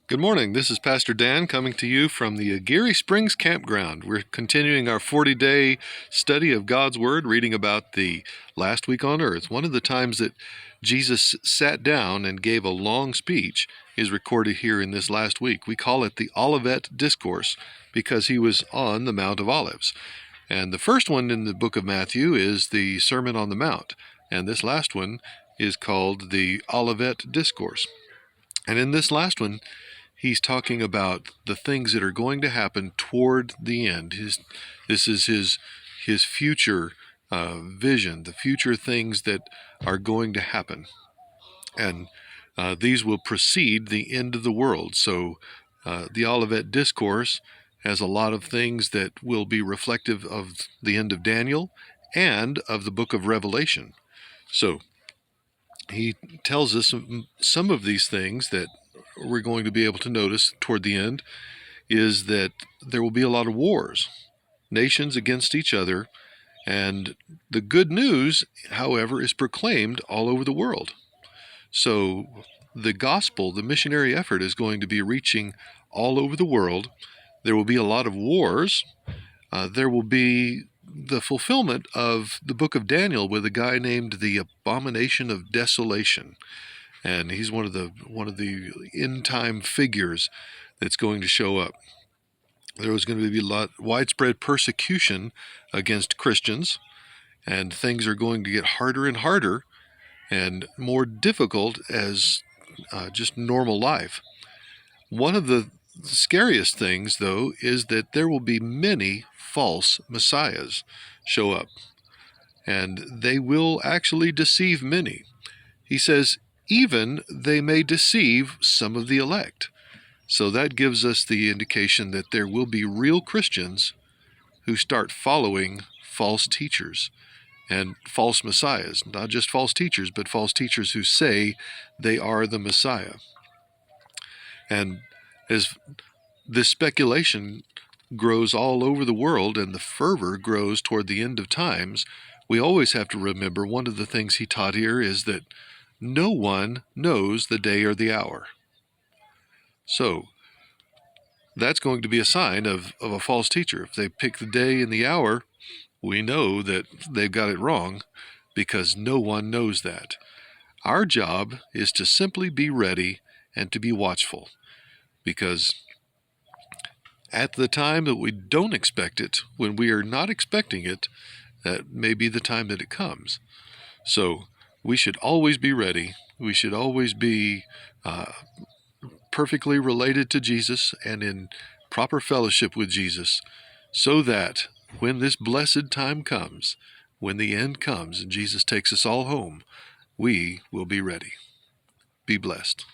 Good morning. This is Pastor Dan coming to you from the Geary Springs Campground. We're continuing our 40-day study of God's Word, reading about the last week on earth. One of the times that Jesus sat down and gave a long speech is recorded here in this last week. We call it the Olivet Discourse because he was on the Mount of Olives. And the first one in the book of Matthew is the Sermon on the Mount, and this last one is called the Olivet Discourse. And in this last one, he's talking about the things that are going to happen toward the end. This is his future vision, the future things that are going to happen. And these will precede the end of the world. So the Olivet Discourse has a lot of things that will be reflective of the end of Daniel and of the book of Revelation. So he tells us some of these things that we're going to be able to notice toward the end is that there will be a lot of wars, nations against each other, and the good news, however, is proclaimed all over the world. So the gospel, the missionary effort, is going to be reaching all over the world. There will be a lot of wars. There will be the fulfillment of the book of Daniel with a guy named the Abomination of Desolation. And he's one of the end time figures that's going to show up. There was going to be widespread persecution against Christians, and things are going to get harder and harder and more difficult as just normal life. One of the scariest things, though, is that there will be many false messiahs show up, and they will actually deceive many. He says, even they may deceive some of the elect. So that gives us the indication that there will be real Christians who start following false teachers and false messiahs. Not just false teachers, but false teachers who say they are the Messiah. And as this speculation grows all over the world and the fervor grows toward the end of times, we always have to remember one of the things he taught here is that no one knows the day or the hour. So that's going to be a sign of a false teacher. If they pick the day and the hour, we know that they've got it wrong because no one knows that. Our job is to simply be ready and to be watchful, because at the time that we don't expect it, when we are not expecting it, that may be the time that it comes. So we should always be ready. We should always be perfectly related to Jesus and in proper fellowship with Jesus, so that when this blessed time comes, when the end comes and Jesus takes us all home, we will be ready. Be blessed.